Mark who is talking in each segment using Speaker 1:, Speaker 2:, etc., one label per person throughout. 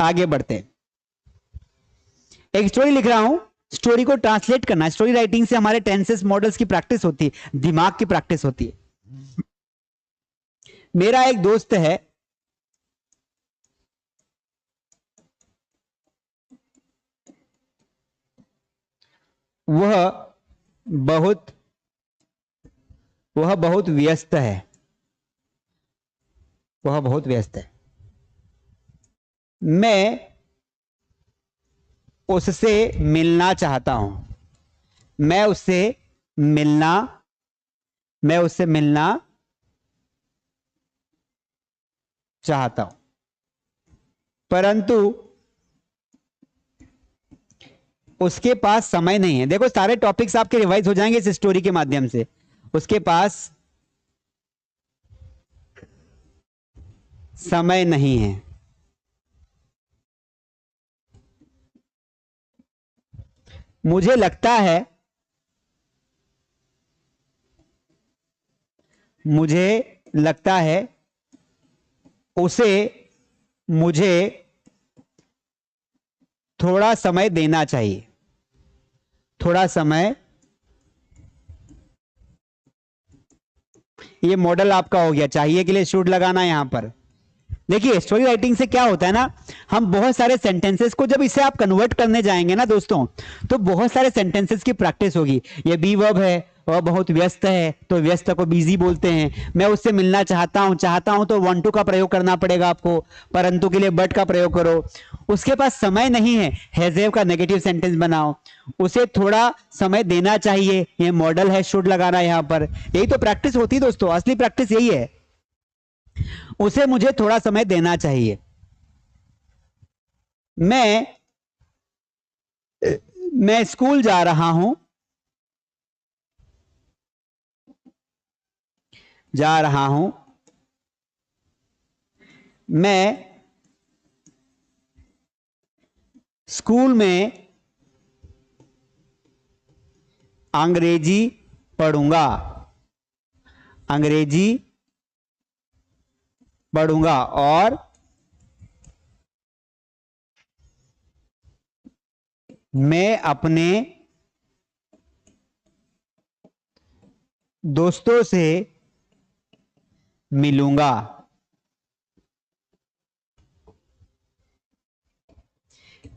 Speaker 1: आगे बढ़ते हैं। एक स्टोरी लिख रहा हूं, स्टोरी को ट्रांसलेट करना। स्टोरी राइटिंग से हमारे टेंसेस मॉडल्स की प्रैक्टिस होती है, दिमाग की प्रैक्टिस होती है। मेरा एक दोस्त है, वह बहुत व्यस्त है, वह बहुत व्यस्त है। मैं उससे मिलना चाहता हूं, मैं उससे मिलना चाहता हूं, परंतु उसके पास समय नहीं है। देखो सारे टॉपिक्स आपके रिवाइज हो जाएंगे इस स्टोरी के माध्यम से। उसके पास समय नहीं है। मुझे लगता है उसे मुझे थोड़ा समय देना चाहिए, थोड़ा समय। ये मॉडल आपका हो गया, चाहिए के लिए शुड लगाना यहां पर। देखिए स्टोरी राइटिंग से क्या होता है ना, हम बहुत सारे सेंटेंसेस को, जब इसे आप कन्वर्ट करने जाएंगे ना दोस्तों, तो बहुत सारे सेंटेंसेस की प्रैक्टिस होगी। ये बी वर्ब है, वह बहुत व्यस्त है, तो व्यस्त को बिजी बोलते हैं। मैं उससे मिलना चाहता हूं तो want to का प्रयोग करना पड़ेगा आपको, परंतु के लिए बट का प्रयोग करो। उसके पास समय नहीं है, हैव का नेगेटिव सेंटेंस बनाओ। उसे थोड़ा समय देना चाहिए, ये मॉडल है, शुड लगाना यहां पर। यही तो प्रैक्टिस होती है दोस्तों, असली प्रैक्टिस यही है। उसे मुझे थोड़ा समय देना चाहिए। मैं स्कूल जा रहा हूं, मैं स्कूल में अंग्रेजी पढ़ूंगा, और मैं अपने दोस्तों से मिलूंगा।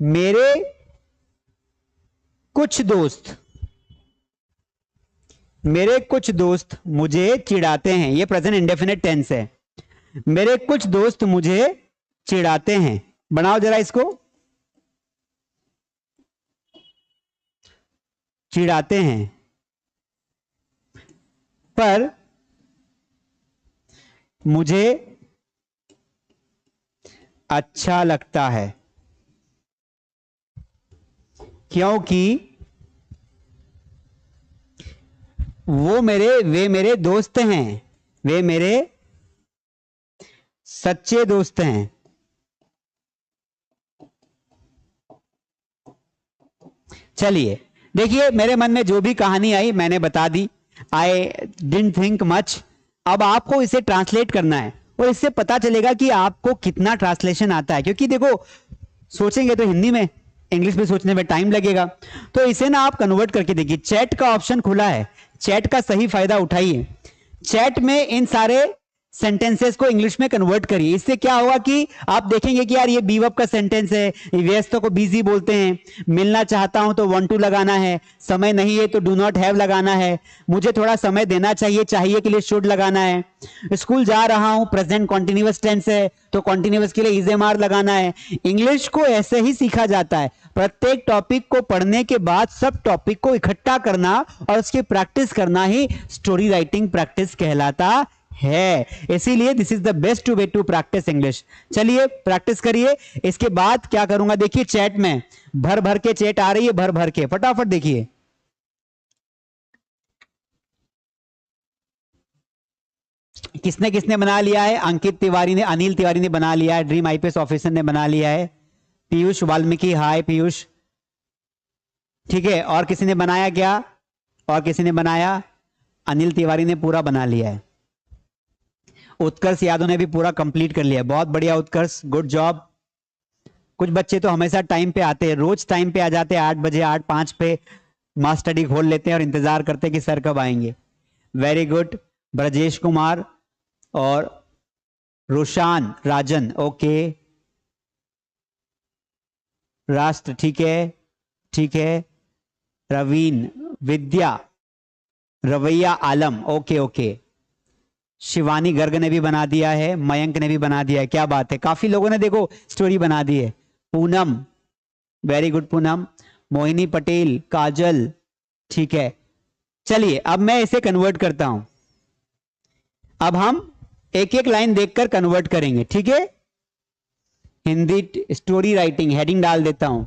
Speaker 1: मेरे कुछ दोस्त मुझे चिढ़ाते हैं। ये प्रेजेंट इंडेफिनिट टेंस है। मेरे कुछ दोस्त मुझे चिढ़ाते हैं। बनाओ जरा इसको, चिढ़ाते हैं, पर मुझे अच्छा लगता है, क्योंकि वे मेरे दोस्त हैं, वे मेरे सच्चे दोस्त हैं। चलिए देखिए, मेरे मन में जो भी कहानी आई मैंने बता दी। I didn't think much. अब आपको इसे ट्रांसलेट करना है, और इससे पता चलेगा कि आपको कितना ट्रांसलेशन आता है। क्योंकि देखो सोचेंगे तो हिंदी में, इंग्लिश में सोचने में टाइम लगेगा। तो इसे ना आप कन्वर्ट करके देखिए, चैट का ऑप्शन खुला है, चैट का सही फायदा उठाइए। चैट में इन सारे सेंटेंसेस को इंग्लिश में कन्वर्ट करिए। इससे क्या होगा कि आप देखेंगे कि यार ये बी वर्ब का सेंटेंस है, व्यस्त को बिजी बोलते हैं, मिलना चाहता हूं तो वांट टू लगाना है, समय नहीं है तो डू नॉट हैव लगाना है, मुझे थोड़ा समय देना चाहिए, चाहिए के लिए शुड लगाना है, स्कूल जा रहा हूं प्रेजेंट कॉन्टिन्यूअस टेंस है तो कॉन्टिन्यूअस के लिए इज एम आर लगाना है। इंग्लिश को ऐसे ही सीखा जाता है, प्रत्येक टॉपिक को पढ़ने के बाद सब टॉपिक को इकट्ठा करना और उसकी प्रैक्टिस करना ही स्टोरी राइटिंग प्रैक्टिस कहलाता है। इसीलिए this is the best way to practise English. चलिए प्रैक्टिस करिए। इसके बाद क्या करूंगा, देखिए चैट में भर भर के चैट आ रही है, भर भर के, फटाफट देखिए। किसने किसने बना लिया है? अंकित तिवारी ने, अनिल तिवारी ने बना लिया है, ड्रीम आईपीएस ऑफिसर ने बना लिया है, पीयूष वाल्मीकि, हाय पीयूष, ठीक है। और किसी ने बनाया क्या? और किसी ने बनाया? अनिल तिवारी ने पूरा बना लिया है। उत्कर्ष यादव ने भी पूरा कंप्लीट कर लिया, बहुत बढ़िया उत्कर्ष, गुड जॉब। कुछ बच्चे तो हमेशा टाइम पे आते हैं, रोज टाइम पे आ जाते हैं, 8 बजे, 8:05 पे मास स्टडी खोल लेते हैं और इंतजार करते हैं कि सर कब आएंगे। Very good. ब्रजेश कुमार और रोशान राजन, ओके। राष्ट्र, ठीक है, ठीक है। रवीन, विद्या, रवैया आलम, ओके ओके। शिवानी गर्ग ने भी बना दिया है, मयंक ने भी बना दिया है, क्या बात है, काफी लोगों ने देखो स्टोरी बना दी है। Poonam, very good Poonam. मोहिनी पटेल, काजल, ठीक है। चलिए अब मैं इसे कन्वर्ट करता हूं। अब हम एक एक लाइन देखकर कन्वर्ट करेंगे, ठीक है। हिंदी स्टोरी राइटिंग हेडिंग डाल देता हूं।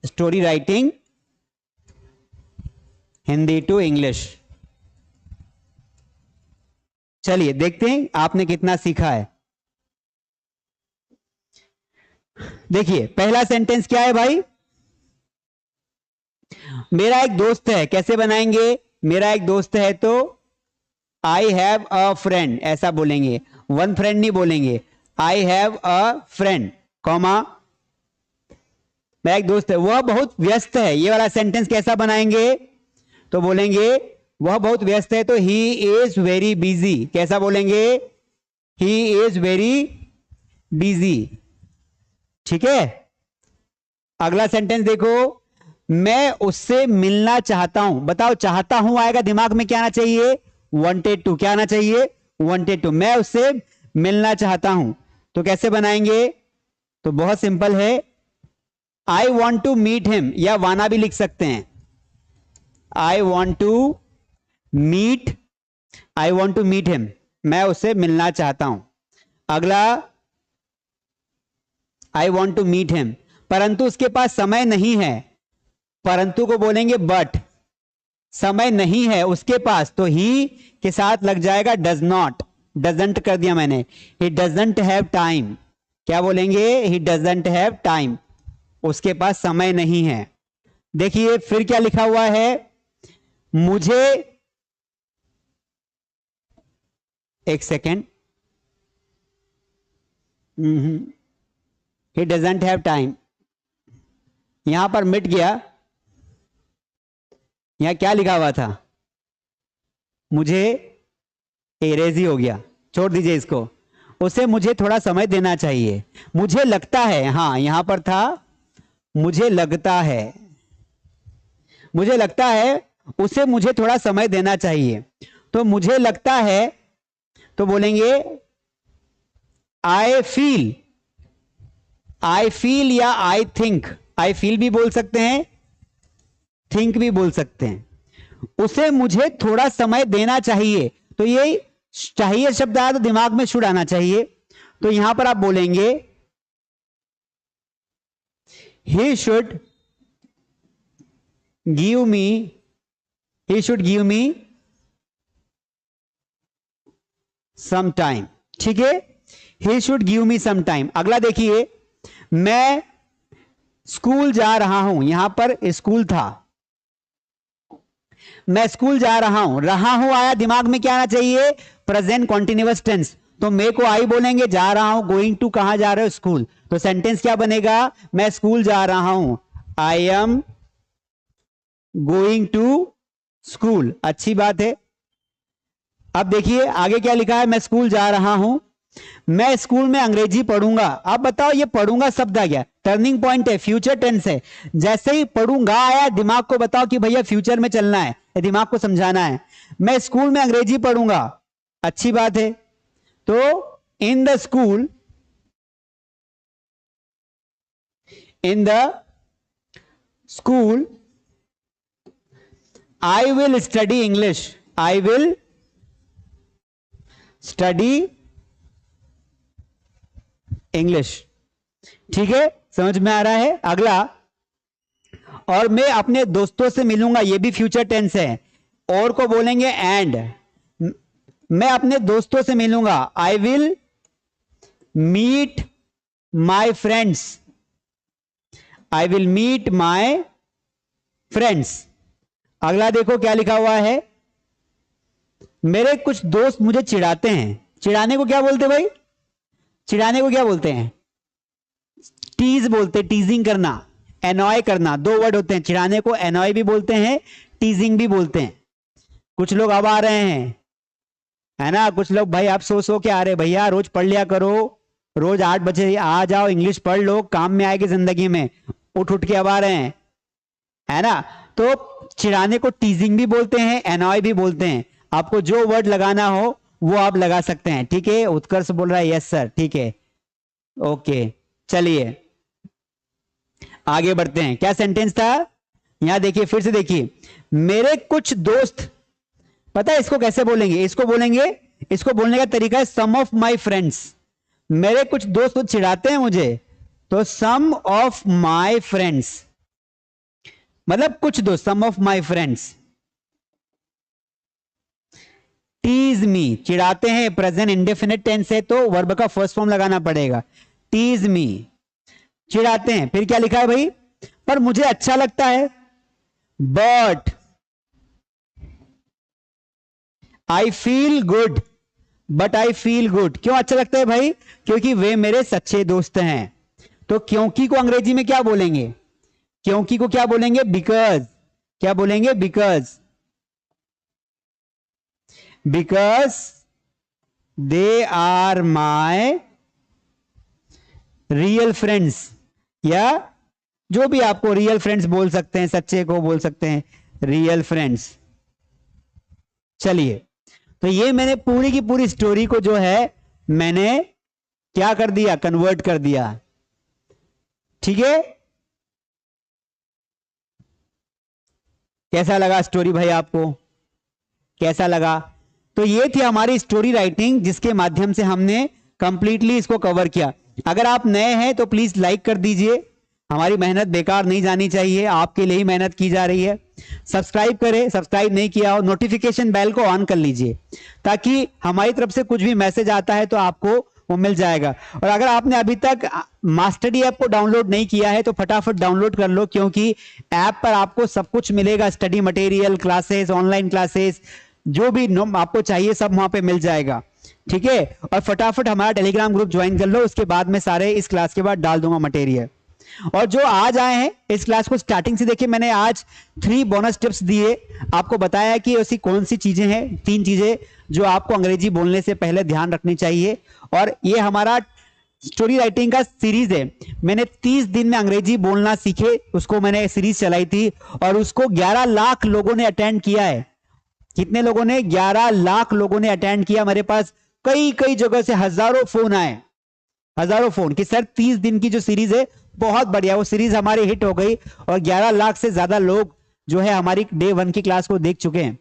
Speaker 1: Story writing Hindi to English. चलिए देखते हैं आपने कितना सीखा है। देखिए पहला सेंटेंस क्या है भाई, मेरा एक दोस्त है, कैसे बनाएंगे, मेरा एक दोस्त है तो आई हैव अ फ्रेंड ऐसा बोलेंगे, वन फ्रेंड नहीं बोलेंगे, I have a friend comma मेरा एक दोस्त है, वह बहुत व्यस्त है, ये वाला सेंटेंस कैसा बनाएंगे, तो बोलेंगे वह बहुत व्यस्त है तो ही इज वेरी बिजी, कैसा बोलेंगे, ही इज वेरी बिजी, ठीक है। अगला सेंटेंस देखो, मैं उससे मिलना चाहता हूं, बताओ चाहता हूं आएगा दिमाग में क्या आना चाहिए, वांटेड टू, क्या आना चाहिए, वांटेड टू, मैं उससे मिलना चाहता हूं, तो कैसे बनाएंगे, तो बहुत सिंपल है, I want to meet him, या वाना भी लिख सकते हैं, I want to meet, I want to meet him, मैं उससे मिलना चाहता हूं। अगला, I want to meet him, परंतु उसके पास समय नहीं है, परंतु को बोलेंगे बट, समय नहीं है उसके पास, तो ही के साथ लग जाएगा डज नॉट, डजंट कर दिया मैंने, ही डजंट हैव टाइम, क्या बोलेंगे, ही डजंट हैव टाइम, उसके पास समय नहीं है। देखिए फिर क्या लिखा हुआ है, मुझे, एक second, he doesn't have time, यहां पर मिट गया, यहां क्या लिखा हुआ था, मुझे एरेजी हो गया, छोड़ दीजिए इसको, उसे मुझे थोड़ा समय देना चाहिए, मुझे लगता है, हाँ यहां पर था मुझे लगता है, मुझे लगता है उसे मुझे थोड़ा समय देना चाहिए, तो मुझे लगता है तो बोलेंगे आई फील, आई फील या आई थिंक, आई फील भी बोल सकते हैं, थिंक भी बोल सकते हैं, उसे मुझे थोड़ा समय देना चाहिए, तो ये चाहिए शब्द आया तो दिमाग में शुड आना चाहिए, तो यहां पर आप बोलेंगे he should give me, he should give me some time, ठीक है, he should give me some time. अगला देखिए, मैं स्कूल जा रहा हूं, यहां पर स्कूल था, मैं स्कूल जा रहा हूं आया दिमाग में क्या आना चाहिए, प्रेजेंट कॉन्टिन्यूअस टेंस, तो मैं को आई बोलेंगे, जा रहा हूं, गोइंग टू कहां जा रहे हो, स्कूल, तो सेंटेंस क्या बनेगा, मैं स्कूल जा रहा हूं, I am going to school, अच्छी बात है। अब देखिए आगे क्या लिखा है, मैं स्कूल जा रहा हूं, मैं स्कूल में अंग्रेजी पढ़ूंगा, अब बताओ ये पढ़ूंगा शब्द आ गया, टर्निंग पॉइंट है, फ्यूचर टेंस है, जैसे ही पढ़ूंगा आया दिमाग को बताओ कि भैया फ्यूचर में चलना है, दिमाग को समझाना है, मैं स्कूल में अंग्रेजी पढ़ूंगा, अच्छी बात है, तो in the school, in the school I will study English, I will study English, ठीक है, समझ में आ रहा है। अगला, और मैं अपने दोस्तों से मिलूंगा, ये भी फ्यूचर टेंस है, और को बोलेंगे एंड, मैं अपने दोस्तों से मिलूंगा, I will meet my friends, I will meet my friends. अगला देखो क्या लिखा हुआ है, मेरे कुछ दोस्त मुझे चिढ़ाते हैं, चिढ़ाने को क्या बोलते भाई? चिढ़ाने को क्या बोलते हैं? टीज बोलते, टीजिंग करना, एनॉय करना, दो वर्ड होते हैं। चिढ़ाने को एनॉय भी बोलते हैं, टीजिंग भी बोलते हैं। कुछ लोग अब आ रहे हैं, है ना, कुछ लोग भाई आप सो के आ रहे, भैया रोज पढ़ लिया करो, रोज 8 बजे आ जाओ, इंग्लिश पढ़ लो, काम में आएगी जिंदगी में, उठ उठ के अब आ रहे हैं, है ना। तो चिढ़ाने को टीजिंग भी बोलते हैं, एनॉय भी बोलते हैं। आपको जो वर्ड लगाना हो वो आप लगा सकते हैं, ठीक है। उत्कर्ष बोल रहा है यस सर, ठीक है, ओके। चलिए आगे बढ़ते हैं। क्या सेंटेंस था? यहां देखिए, फिर से देखिए, मेरे कुछ दोस्त, पता है इसको कैसे बोलेंगे? इसको बोलेंगे, इसको बोलने का तरीका है सम ऑफ माई फ्रेंड्स। मेरे कुछ दोस्त तो चिढ़ाते हैं मुझे, तो सम ऑफ माई फ्रेंड्स मतलब कुछ दोस्त, some of my friends. Tease me, चिढ़ाते हैं, प्रेजेंट इंडेफिनिट टेंस है तो वर्ब का फर्स्ट फॉर्म लगाना पड़ेगा। टीज मी, चिढ़ाते हैं। फिर क्या लिखा है भाई? पर मुझे अच्छा लगता है, but I feel good, but I feel good. क्यों अच्छा लगता है भाई? क्योंकि वे मेरे सच्चे दोस्त हैं। तो क्योंकि को अंग्रेजी में क्या बोलेंगे? क्योंकि को क्या बोलेंगे? बिकॉज। क्या बोलेंगे? Because. Because they are my real friends, या जो भी आपको रियल फ्रेंड्स बोल सकते हैं, सच्चे को बोल सकते हैं रियल फ्रेंड्स। चलिए, तो ये मैंने पूरी की पूरी स्टोरी को जो है मैंने क्या कर दिया? कन्वर्ट कर दिया, ठीक है। कैसा लगा स्टोरी भाई आपको? कैसा लगा? तो ये थी हमारी स्टोरी राइटिंग, जिसके माध्यम से हमने कंप्लीटली इसको कवर किया। अगर आप नए हैं तो प्लीज लाइक कर दीजिए, हमारी मेहनत बेकार नहीं जानी चाहिए, आपके लिए ही मेहनत की जा रही है। सब्सक्राइब करें, सब्सक्राइब नहीं किया हो नोटिफिकेशन बेल को ऑन कर लीजिए, ताकि हमारी तरफ से कुछ भी मैसेज आता है तो आपको वो मिल जाएगा। और अगर आपने अभी तक मास्टरडी ऐप को डाउनलोड नहीं किया है तो फटाफट डाउनलोड कर लो, क्योंकि ऐप पर आपको सब कुछ मिलेगा, study material, classes, online classes, जो भी आपको चाहिए सब वहां पे मिल जाएगा, ठीक है। और फटाफट हमारा टेलीग्राम ग्रुप ज्वाइन कर लो, उसके बाद में सारे इस क्लास के बाद डाल दूंगा मटेरियल। और जो आज आए हैं इस क्लास को स्टार्टिंग से देखिए, मैंने आज 3 बोनस टिप्स दिए, आपको बताया कि ऐसी कौन सी चीजें हैं, 3 चीजें जो आपको अंग्रेजी बोलने से पहले ध्यान रखनी चाहिए। और ये हमारा स्टोरी राइटिंग का सीरीज है, मैंने 30 दिन में अंग्रेजी बोलना सीखे, उसको मैंने सीरीज चलाई थी, और उसको 11 लाख लोगों ने अटेंड किया है। कितने लोगों ने? 11 लाख लोगों ने अटेंड किया। मेरे पास कई कई जगह से हजारों फोन आए, हजारों फोन कि सर 30 दिन की जो सीरीज है बहुत बढ़िया, वो सीरीज हमारी हिट हो गई, और 11 लाख से ज्यादा लोग जो है हमारी डे 1 की क्लास को देख चुके हैं।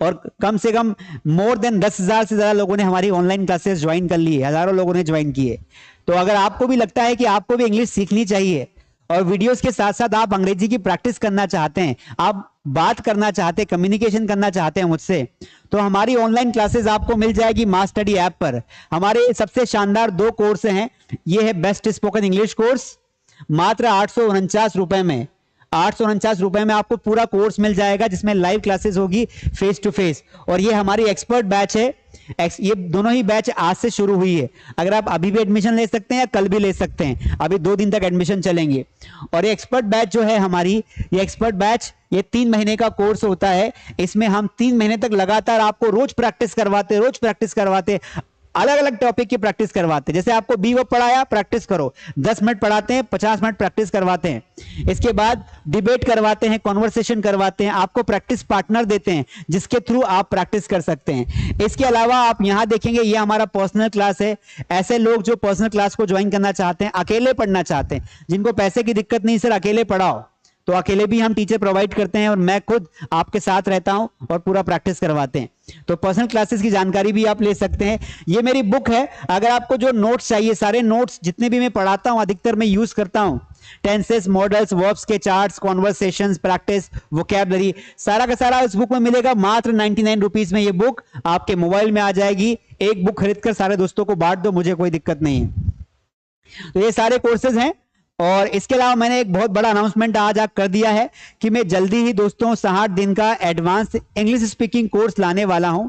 Speaker 1: और कम से कम मोर देन 10,000 से ज्यादा लोगों ने हमारी ऑनलाइन क्लासेस ज्वाइन कर ली है, हजारों लोगों ने ज्वाइन किए। तो अगर आपको भी लगता है कि आपको भी इंग्लिश सीखनी चाहिए और वीडियोस के साथ साथ आप अंग्रेजी की प्रैक्टिस करना चाहते हैं, आप बात करना चाहते हैं, कम्युनिकेशन करना चाहते हैं मुझसे, तो हमारी ऑनलाइन क्लासेस आपको मिल जाएगी मास्टरडी ऐप पर। हमारे सबसे शानदार 2 कोर्स हैं, ये है बेस्ट स्पोकन इंग्लिश कोर्स, मात्र 849 रुपए में, 849 रुपए में आपको पूरा कोर्स मिल जाएगा, जिसमें लाइव क्लासेस होगी फेस टू फेस। और ये हमारी एक्सपर्ट बैच है, ये दोनों ही बैच आज से शुरू हुई है। अगर आप अभी भी एडमिशन ले सकते हैं या कल भी ले सकते हैं, अभी 2 दिन तक एडमिशन चलेंगे। और ये एक्सपर्ट बैच जो है हमारी, ये एक्सपर्ट बैच ये 3 महीने का कोर्स होता है। इसमें हम 3 महीने तक लगातार आपको रोज प्रैक्टिस करवाते, अलग अलग टॉपिक की प्रैक्टिस करवाते। जैसे आपको बी वर्ब पढ़ाया, प्रैक्टिस करो, 10 मिनट पढ़ाते हैं, 50 मिनट प्रैक्टिस करवाते हैं। इसके बाद डिबेट करवाते हैं, कॉन्वर्सेशन करवाते हैं, आपको प्रैक्टिस पार्टनर देते हैं जिसके थ्रू आप प्रैक्टिस कर सकते हैं। इसके अलावा आप यहां देखेंगे, ये हमारा पर्सनल क्लास है। ऐसे लोग जो पर्सनल क्लास को ज्वाइन करना चाहते हैं, अकेले पढ़ना चाहते हैं, जिनको पैसे की दिक्कत नहीं, सर अकेले पढ़ाओ, तो अकेले भी हम टीचर प्रोवाइड करते हैं, और मैं खुद आपके साथ रहता हूं और पूरा प्रैक्टिस करवाते हैं। तो पर्सनल क्लासेस की जानकारी भी आप ले सकते हैं। ये मेरी बुक है, अगर आपको जो नोट्स चाहिए, सारे नोट्स जितने भी मैं पढ़ाता हूं अधिकतर मैं यूज करता हूं, टेंसेस, मॉडल्स, वर्ब्स के चार्ट्स, कॉन्वर्सेशंस, प्रैक्टिस, वोकैबुलरी, सारा का सारा इस बुक में मिलेगा। मात्र 99 रुपीज में ये बुक आपके मोबाइल में आ जाएगी। एक बुक खरीदकर सारे दोस्तों को बांट दो, मुझे कोई दिक्कत नहीं है। तो ये सारे कोर्सेज हैं। और इसके अलावा मैंने एक बहुत बड़ा अनाउंसमेंट आज कर दिया है कि मैं जल्दी ही दोस्तों 60 दिन का एडवांस इंग्लिश स्पीकिंग कोर्स लाने वाला हूं।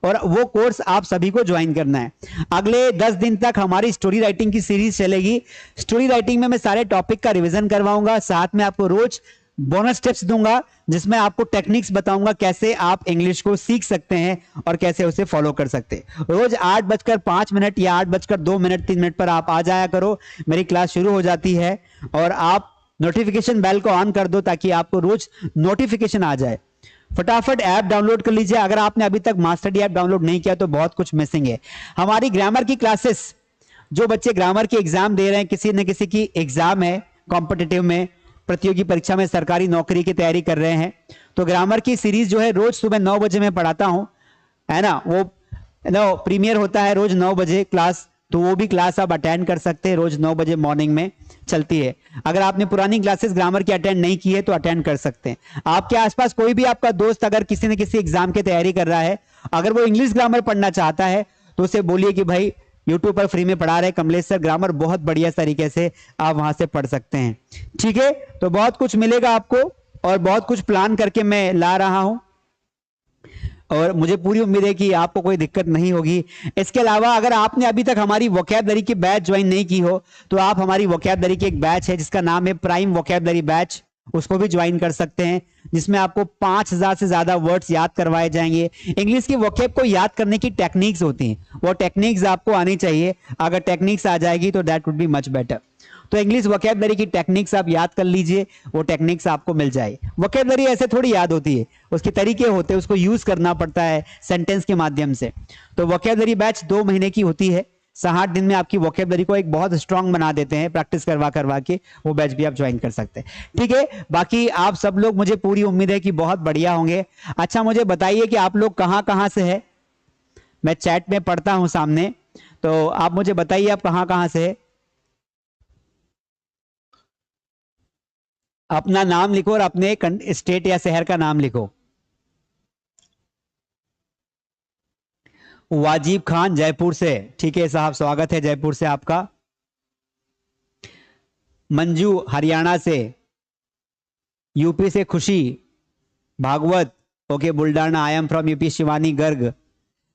Speaker 1: और वो कोर्स आप सभी को ज्वाइन करना है। अगले 10 दिन तक हमारी स्टोरी राइटिंग की सीरीज चलेगी। स्टोरी राइटिंग में मैं सारे टॉपिक का रिवीजन करवाऊंगा, साथ में आपको रोज बोनस टिप्स दूंगा जिसमें आपको टेक्निक्स बताऊंगा कैसे आप इंग्लिश को सीख सकते हैं और कैसे उसे फॉलो कर सकते हैं। रोज 8:05 या 8:02 3 मिनट पर आप आ जाया करो, मेरी क्लास शुरू हो जाती है। और आप नोटिफिकेशन बेल को ऑन कर दो ताकि आपको रोज नोटिफिकेशन आ जाए। फटाफट ऐप डाउनलोड कर लीजिए। अगर आपने अभी तक मास्टर डी ऐप डाउनलोड नहीं किया तो बहुत कुछ मिसिंग है। हमारी ग्रामर की क्लासेस, जो बच्चे ग्रामर की एग्जाम दे रहे हैं, किसी न किसी की एग्जाम है कॉम्पिटिटिव में, प्रतियोगी परीक्षा में, सरकारी नौकरी की तैयारी कर रहे हैं, तो ग्रामर की सीरीज जो है रोज सुबह 9 बजे मैं पढ़ाता हूं, है ना। वो प्रीमियर होता है रोज 9 बजे क्लास, तो वो भी क्लास आप अटेंड कर सकते हैं। रोज 9 बजे मॉर्निंग में चलती है। अगर आपने पुरानी क्लासेस ग्रामर की अटेंड नहीं की है तो अटेंड कर सकते हैं। आपके आसपास कोई भी आपका दोस्त अगर किसी न किसी एग्जाम की तैयारी कर रहा है, अगर वो इंग्लिश ग्रामर पढ़ना चाहता है तो उसे बोलिए कि भाई यूट्यूब पर फ्री में पढ़ा रहे कमलेश सर ग्रामर, बहुत बढ़िया तरीके से आप वहां से पढ़ सकते हैं। ठीक है, तो बहुत कुछ मिलेगा आपको और बहुत कुछ प्लान करके मैं ला रहा हूं और मुझे पूरी उम्मीद है कि आपको कोई दिक्कत नहीं होगी। इसके अलावा अगर आपने अभी तक हमारी वोकैबुलरी की बैच ज्वाइन नहीं की हो तो आप हमारी वोकैबुलरी की एक बैच है जिसका नाम है प्राइम वोकैबुलरी बैच, उसको भी ज्वाइन कर सकते हैं, जिसमें आपको 5000 से ज्यादा वर्ड्स याद करवाए जाएंगे। इंग्लिश की वोकैब को याद करने की टेक्निक्स होती हैं, वो टेक्निक्स आपको आनी चाहिए। अगर टेक्निक्स आ जाएगी तो that would be much better. तो इंग्लिश वोकैबुलरी की टेक्निक्स आप याद कर लीजिए, वो टेक्निक्स आपको मिल जाए। वोकैबुलरी ऐसे थोड़ी याद होती है, उसके तरीके होते हैं, उसको यूज करना पड़ता है सेंटेंस के माध्यम से। तो वोकैबुलरी बैच 2 महीने की होती है, 60 दिन में आपकी वोकैबुलरी को एक बहुत स्ट्रांग बना देते हैं, प्रैक्टिस करवा करवा के। वो बैच भी आप ज्वाइन कर सकते हैं। ठीक है, बाकी आप सब लोग, मुझे पूरी उम्मीद है कि बहुत बढ़िया होंगे। अच्छा, मुझे बताइए कि आप लोग कहां कहां से है। मैं चैट में पढ़ता हूं सामने, तो आप मुझे बताइए आप कहां कहां से है। अपना नाम लिखो और अपने स्टेट या शहर का नाम लिखो। वाजिब खान जयपुर से, ठीक है साहब, स्वागत है जयपुर से आपका। मंजू हरियाणा से, यूपी से Khushi Bhagwat, okay Buldana, I am from UP Shivani Garg.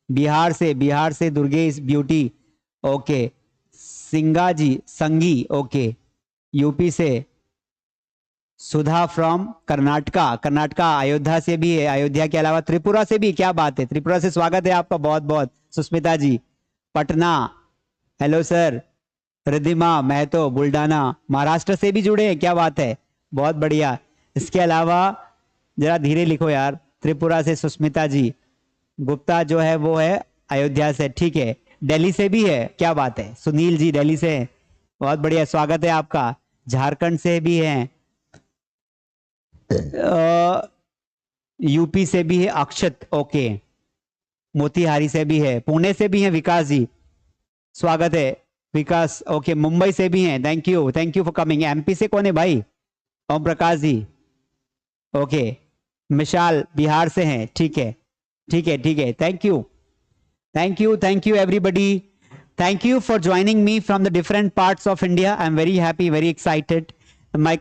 Speaker 1: Bihar से दुर्गेश ब्यूटी, ओके। सिंगा जी संगी, ओके। यूपी से सुधा फ्रॉम कर्नाटका अयोध्या से भी है, अयोध्या के अलावा त्रिपुरा से भी, क्या बात है, त्रिपुरा से स्वागत है आपका बहुत बहुत। सुस्मिता जी पटना, हेलो सर। रिद्धिमा महतो बुल्डाना, महाराष्ट्र से भी जुड़े हैं, क्या बात है, बहुत बढ़िया। इसके अलावा जरा धीरे लिखो यार, त्रिपुरा से सुस्मिता जी, गुप्ता जो है वो है अयोध्या से, ठीक है। दिल्ली से भी है, क्या बात है, सुनील जी दिल्ली से, बहुत बढ़िया, स्वागत है आपका। झारखंड से भी है, यूपी से भी है अक्षत, ओके। मोतिहारी से भी है, पुणे से भी है विकास जी, स्वागत है विकास, ओके। मुंबई से भी हैं, thank you for coming. MP से कौन है भाई, ओम प्रकाश जी, ओके। मिशाल बिहार से हैं, ठीक है ठीक है ठीक है, thank you everybody, thank you for joining me from the different parts of India. I am very happy, very excited. My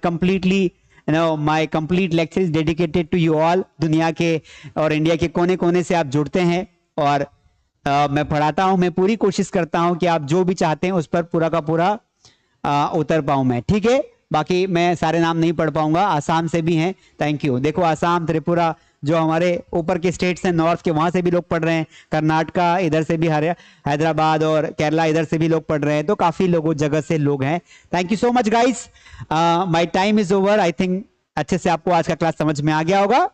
Speaker 1: complete lecture is dedicated to you all. दुनिया के और इंडिया के कोने कोने से आप जुड़ते हैं और मैं पढ़ाता हूं, मैं पूरी कोशिश करता हूं कि आप जो भी चाहते हैं उस पर पूरा का पूरा उतर पाऊं मैं, ठीक है। बाकी मैं सारे नाम नहीं पढ़ पाऊंगा, आसाम से भी हैं, थैंक यू। देखो आसाम, त्रिपुरा, जो हमारे ऊपर के स्टेट्स हैं नॉर्थ के, वहां से भी लोग पढ़ रहे हैं। कर्नाटका, इधर से भी हैदराबाद और केरला, इधर से भी लोग पढ़ रहे हैं। तो काफी लोगों जगह से लोग हैं। Thank you so much guys, my time is over. I think अच्छे से आपको आज का क्लास समझ में आ गया होगा।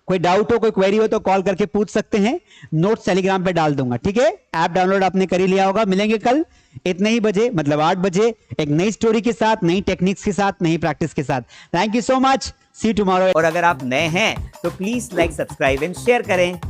Speaker 1: कोई डाउट हो, कोई क्वेरी हो तो कॉल करके पूछ सकते हैं, नोट्स टेलीग्राम पे डाल दूंगा, ठीक है। ऐप डाउनलोड आपने कर ही लिया होगा। मिलेंगे कल इतने ही बजे, मतलब 8 बजे, एक नई स्टोरी के साथ, नई टेक्निक्स के साथ, नई प्रैक्टिस के साथ। Thank you so much, see you tomorrow.
Speaker 2: और अगर आप नए हैं तो please like, subscribe and share करें।